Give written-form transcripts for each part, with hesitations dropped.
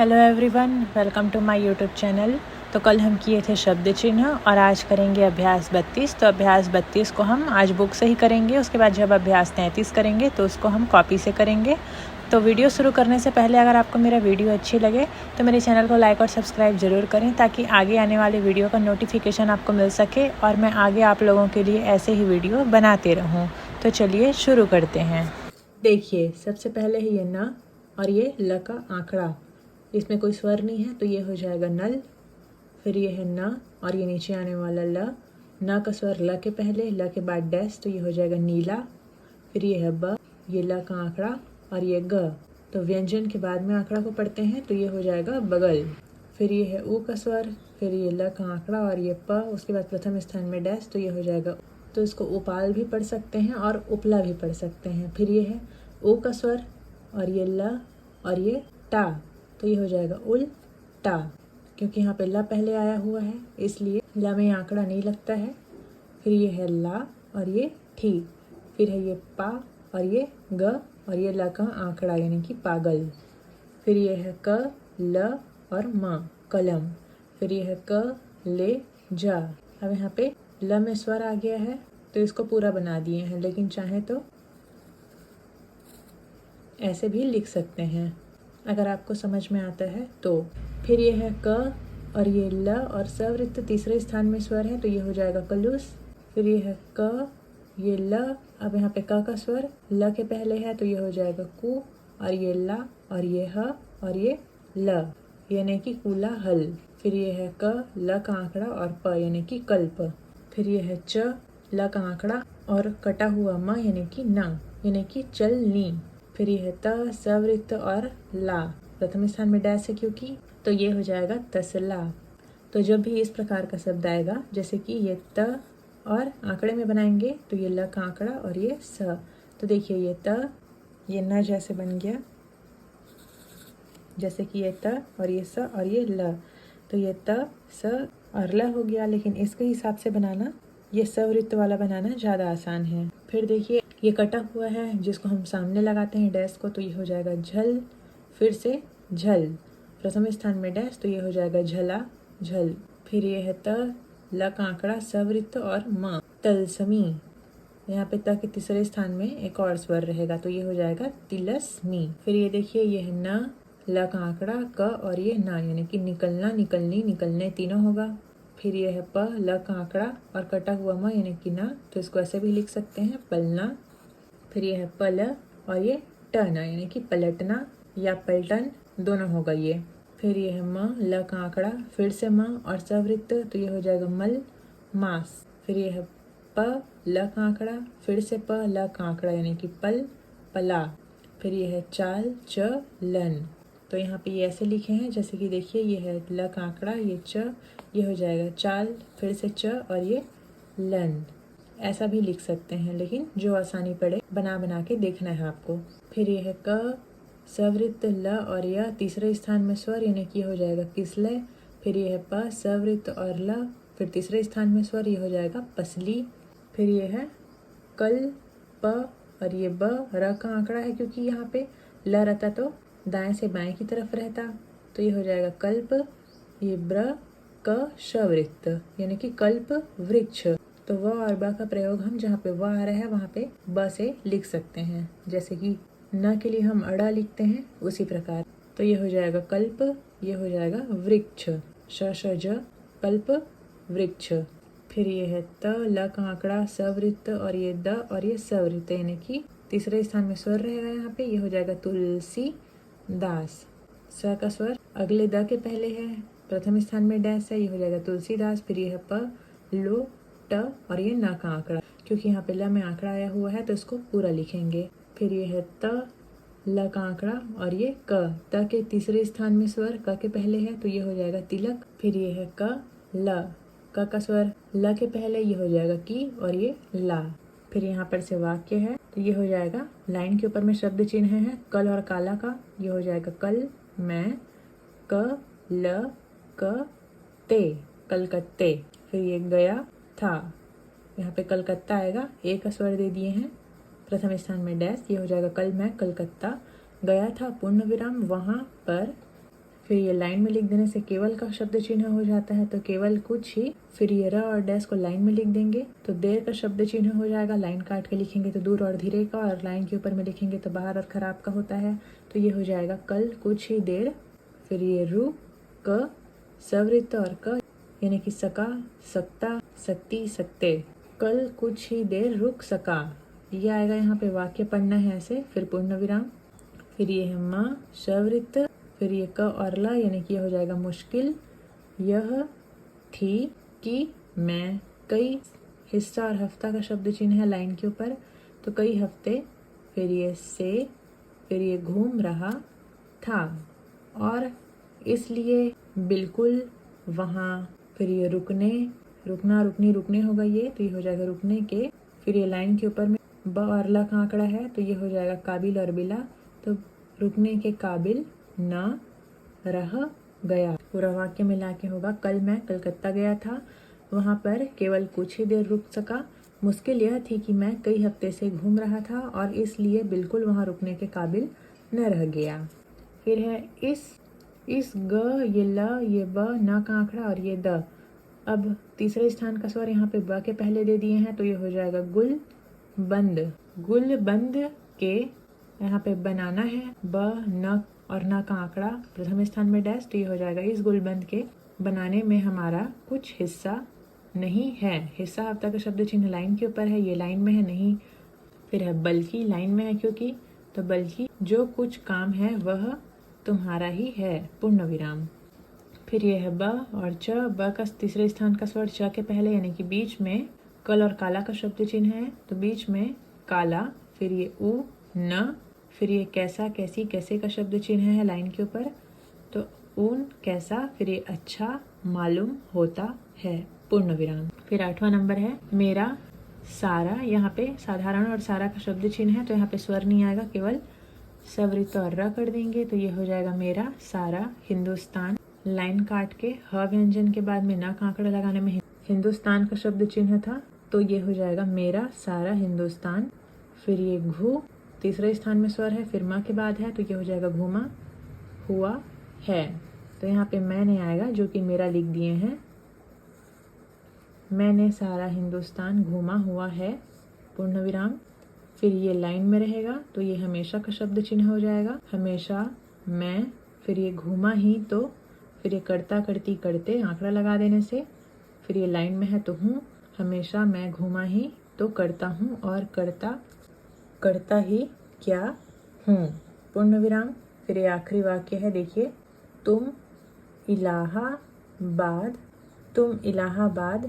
Hello everyone, welcome to my YouTube channel. तो कल हम किए थे शब्द चिन्ह और आज करेंगे अभ्यास 32। तो अभ्यास 32 को हम आज बुक से ही करेंगे। उसके बाद जब अभ्यास 33 करेंगे तो उसको हम कॉपी से करेंगे। तो वीडियो शुरू करने से पहले अगर आपको मेरा वीडियो अच्छी लगे तो मेरे चैनल को लाइक और सब्सक्राइब ज़रूर करें, ताकि आगे आने वाले वीडियो का नोटिफिकेशन आपको मिल सके और मैं आगे आप लोगों के लिए ऐसे ही वीडियो बनाते रहूँ। तो चलिए शुरू करते हैं। देखिए, सबसे पहले है ये न और ये ल का आंकड़ा, इसमें कोई स्वर नहीं है तो ये हो जाएगा नल। फिर ये है न और ये नीचे आने वाला ल, न का स्वर ल के पहले, ल के बाद डैश तो ये हो जाएगा नीला। फिर ये है ब, ये ल का आंकड़ा और ये ग, तो व्यंजन के बाद में आंकड़ा को पढ़ते हैं तो ये हो जाएगा बगल। फिर ये है ऊ का स्वर, फिर ये ल का आंकड़ा और ये प, उसके बाद प्रथम स्थान में डैश तो ये हो जाएगा। तो इसको उपाल भी पढ़ सकते हैं और उपला भी पढ़ सकते हैं। फिर ये है ऊ का स्वर और ये ल और ये टा, तो ये हो जाएगा उल टा, क्योंकि यहाँ पे ला पहले आया हुआ है इसलिए ला में आंकड़ा नहीं लगता है। फिर ये है ला और ये ठी, फिर है ये पा और ये ग और ये ला का आंकड़ा यानी कि पागल। फिर ये है क ल और म कलम। फिर ये है क ले जा। अब यहाँ पे ल में स्वर आ गया है तो इसको पूरा बना दिए हैं, लेकिन चाहे तो ऐसे भी लिख सकते हैं अगर आपको समझ में आता है तो। फिर ये है क और ये ल और सवृत्त तीसरे स्थान में स्वर है तो ये हो जाएगा कलुष। फिर ये है क, ये ल, अब यहाँ पे क का स्वर ल के पहले है तो ये हो जाएगा कु, और ये ला और ये ह और ये ल यानी कि कूला हल। फिर ये है क, ल का आंकड़ा और प यानी कि कल्प। फिर ये है च, ल का आंकड़ा और कटा हुआ म यानी कि न यानी कि चलनी। फिर ये है त, सवृत्त और ला, प्रथम स्थान में डैश है क्योंकि, तो ये हो जाएगा तसला। तो जब भी इस प्रकार का शब्द आएगा, जैसे कि ये त और आंकड़े में बनाएंगे तो ये ल का आंकड़ा और ये स, तो देखिए ये त, ये न जैसे बन गया, जैसे कि ये त और ये स और ये ल, तो ये त स और ल हो गया। लेकिन इसके हिसाब से बनाना, ये सवृत्त वाला बनाना ज़्यादा आसान है। फिर देखिए ये कटा हुआ है जिसको हम सामने लगाते हैं डैश को, तो ये हो जाएगा झल। फिर से झल, प्रथम स्थान में डैश तो ये हो जाएगा झला झल। फिर ये है त, ल का आंकड़ा सवृत्त और म तलसमी, यहाँ पे त के तीसरे स्थान में एक और स्वर रहेगा तो ये हो जाएगा तिलस्मी। फिर ये देखिए ये है न, ल का आंकड़ा क और ये न यानी कि निकलना निकलनी निकलने तीनों होगा। फिर ये है प, ल का आंकड़ा और कटा हुआ म यानी कि न, तो इसको ऐसे भी लिख सकते हैं पलना। फिर ये है पल और ये टना यानी कि पलटना या पलटन दोनों होगा ये। फिर ये है म, ल का आंकड़ा, फिर से म और सवृत्त तो ये हो जाएगा मल मास। फिर ये है प, ल का आंकड़ा, फिर से प, ल का आंकड़ा यानी कि पल पला। फिर ये है चाल च लन, तो यहाँ पे ये ऐसे लिखे हैं जैसे कि देखिए ये है ल का आंकड़ा, ये च, ये हो जाएगा चाल, फिर से च और ये लन। ऐसा भी लिख सकते हैं, लेकिन जो आसानी पड़े बना बना के देखना है आपको। फिर ये है क, सवृत्त ल और य तीसरे स्थान में स्वर यानी कि हो जाएगा किसलय। फिर ये है प, सवृत्त और ल, फिर तीसरे स्थान में स्वर, ये हो जाएगा पसली। फिर ये है कल प और ये ब, र का आंकड़ा है क्योंकि यहाँ पे ल रहता तो दाएं से बाएं की तरफ रहता, तो ये हो जाएगा कल्प। ये ब्र क शवृत्त यानी कि कल्प वृक्ष, तो व और ब का प्रयोग हम जहाँ पे व आ रहा है वहाँ पे ब से लिख सकते हैं, जैसे कि न के लिए हम अड़ा लिखते हैं उसी प्रकार। तो ये हो जाएगा कल्प, ये हो जाएगा वृक्ष, श श ज कल्प वृक्ष। फिर ये है त, ल का आंकड़ा सवृत्त और ये द और ये सवृत्त यानी कि तीसरे स्थान में स्वर रहेगा यहाँ पे, ये हो जाएगा तुलसी दास। स का स्वर अगले द के पहले है, प्रथम स्थान में डैश है, ये हो जाएगा तुलसीदास। फिर ये है प, लो ट और ये न का आंकड़ा, क्योंकि यहाँ पे ल में आंकड़ा आया हुआ है तो इसको पूरा लिखेंगे। फिर ये है त, ल का आंकड़ा और ये क, त के तीसरे स्थान में स्वर क के पहले है तो ये हो जाएगा तिलक। फिर ये है क ल, क का स्वर ल के पहले, ये हो जाएगा की और ये ला। फिर यहाँ पर से वाक्य है तो ये हो जाएगा, लाइन के ऊपर में शब्द चिन्ह है कल और काला का, ये हो जाएगा कल मैं क ल क ते कलकत्ते। फिर ये गया था, यहाँ पे कलकत्ता आएगा, एक स्वर दे दिए हैं, प्रथम स्थान में डैश, ये हो जाएगा कल मैं कलकत्ता गया था पूर्ण विराम वहाँ पर। फिर ये लाइन में लिख देने से केवल का शब्द चिन्ह हो जाता है, तो केवल कुछ ही। फिर ये र और डैश को लाइन में लिख देंगे तो देर का शब्द चिन्ह हो जाएगा। लाइन काट के लिखेंगे तो दूर और धीरे का, और लाइन के ऊपर में लिखेंगे तो बाहर और खराब का होता है, तो ये हो जाएगा कल कुछ ही देर। फिर ये रु क सवृत्त और क यानी कि सका, सकता, सकती, सकते। कल कुछ ही देर रुक सका, ये आएगा। यहाँ पे वाक्य पढ़ना है ऐसे। फिर पूर्ण विराम, फिर ये है माँ सवृत्त, फिर ये क और ला यानी कि ये हो जाएगा मुश्किल। यह थी कि मैं, कई हिस्सा और हफ्ता का शब्द चिन्ह है लाइन के ऊपर, तो कई हफ्ते। फिर ये से, फिर ये घूम रहा था, और इसलिए बिल्कुल वहाँ। फिर ये रुकने, रुकना, रुकनी, रुकने होगा ये, तो ये हो जाएगा रुकने के। फिर ये लाइन के ऊपर में ब और ला का आंकड़ा है, तो ये हो जाएगा काबिल और बिला, तो रुकने के काबिल न रह गया। पूरा वाक्य मिला के होगा कल मैं कलकत्ता गया था, वहाँ पर केवल कुछ ही देर रुक सका। मुश्किल यह थी कि मैं कई हफ्ते से घूम रहा था, और इसलिए बिल्कुल वहाँ रुकने के काबिल न रह गया। फिर है इस ग, ये ल, ये ब, न का आंकड़ा और ये द। अब तीसरे स्थान का स्वर यहाँ पे ब के पहले दे दिए हैं, तो ये हो जाएगा गुल बंद। गुल बंद के यहाँ पे बनाना है ब, न और न का आंकड़ा प्रथम स्थान में डैश, तो ये हो जाएगा इस गुलबंद के बनाने में हमारा कुछ हिस्सा नहीं है। हिस्सा हफ्ता का शब्द चिन्ह लाइन के ऊपर है, ये लाइन में है नहीं। फिर है बल्कि, लाइन में है क्योंकि, तो बल्कि जो कुछ काम है वह तुम्हारा ही है, पूर्ण विराम। फिर ये है ब और च। ब का तीसरे स्थान का स्वर च के पहले यानी कि बीच में कल और काला का शब्द चिन्ह है, तो बीच में काला। फिर ये उ न, फिर ये कैसा, कैसी, कैसे का शब्द चिन्ह है लाइन के ऊपर, तो ऊन, कैसा। फिर ये अच्छा मालूम होता है, पूर्ण विराम। फिर 8वां नंबर है मेरा सारा। यहाँ पे साधारण और सारा का शब्द चिन्ह है, तो यहाँ पे स्वर नहीं आएगा, केवल सवृत्त और र कर देंगे, तो ये हो जाएगा मेरा सारा हिंदुस्तान। लाइन काट के ह व्यंजन के बाद में न का आंकड़ा लगाने में हिंदुस्तान का शब्द चिन्ह था, तो ये हो जाएगा मेरा सारा हिंदुस्तान। फिर ये घू तीसरे स्थान में स्वर है, फिर माँ के बाद है, तो ये हो जाएगा घूमा हुआ है। तो यहाँ पे मैंने आएगा जो कि मेरा लिख दिए हैं, मैंने सारा हिंदुस्तान घूमा हुआ है, पूर्ण विराम। फिर ये लाइन में रहेगा, तो ये हमेशा का शब्द चिन्ह हो जाएगा, हमेशा मैं। फिर ये घूमा ही, तो फिर ये करता, करती, करते आंकड़ा लगा देने से। फिर ये लाइन में है तो हूँ, हमेशा मैं घूमा ही तो करता हूँ, और करता ही क्या हूँ, पूर्ण विराम। फिर ये आखिरी वाक्य है, देखिए तुम इलाहाबाद, तुम इलाहाबाद।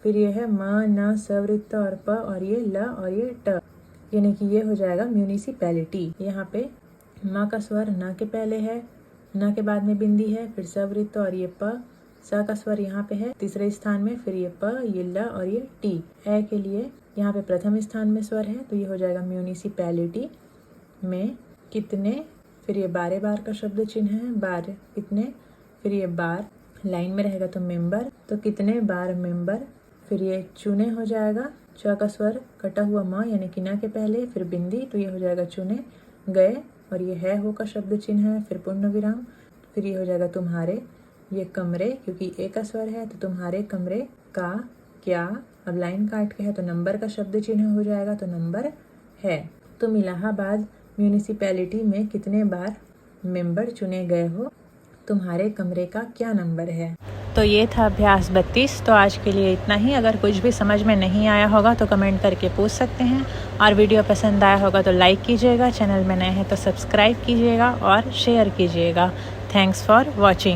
फिर ये है म, न, सवृत्त और प, और ये ल और ये ट, यानी कि ये हो जाएगा म्यूनिसिपैलिटी। यहाँ पे माँ का स्वर न के पहले है, न के बाद में बिंदी है, फिर सवृत्त और ये प। स का स्वर यहाँ पे है तीसरे स्थान में, फिर ये प, ये ल और ये टी। ए के लिए यहाँ पे प्रथम स्थान में स्वर है, तो ये हो जाएगा म्यूनिसिपैलिटी में कितने। फिर ये बारे बार का शब्द चिन्ह है, बार कितने। फिर ये बार लाइन में रहेगा तो मेंबर, तो कितने बार मेंबर। फिर ये चुने हो जाएगा, च का स्वर कटा हुआ म यानी कि न के पहले, फिर बिंदी, तो ये हो जाएगा चुने गए। और ये है हो का शब्द चिन्ह है, फिर पूर्ण विराम। फिर ये हो जाएगा तुम्हारे, ये कमरे क्योंकि ए का स्वर है, तो तुम्हारे कमरे का क्या। अब लाइन काट के है तो नंबर का शब्द चिन्ह हो जाएगा, तो नंबर है। तुम इलाहाबाद म्यूनिसिपैलिटी में कितने बार मेंबर चुने गए हो, तुम्हारे कमरे का क्या नंबर है। तो ये था अभ्यास 32। तो आज के लिए इतना ही। अगर कुछ भी समझ में नहीं आया होगा तो कमेंट करके पूछ सकते हैं, और वीडियो पसंद आया होगा तो लाइक कीजिएगा, चैनल में नए हैं तो सब्सक्राइब कीजिएगा और शेयर कीजिएगा। Thanks for watching.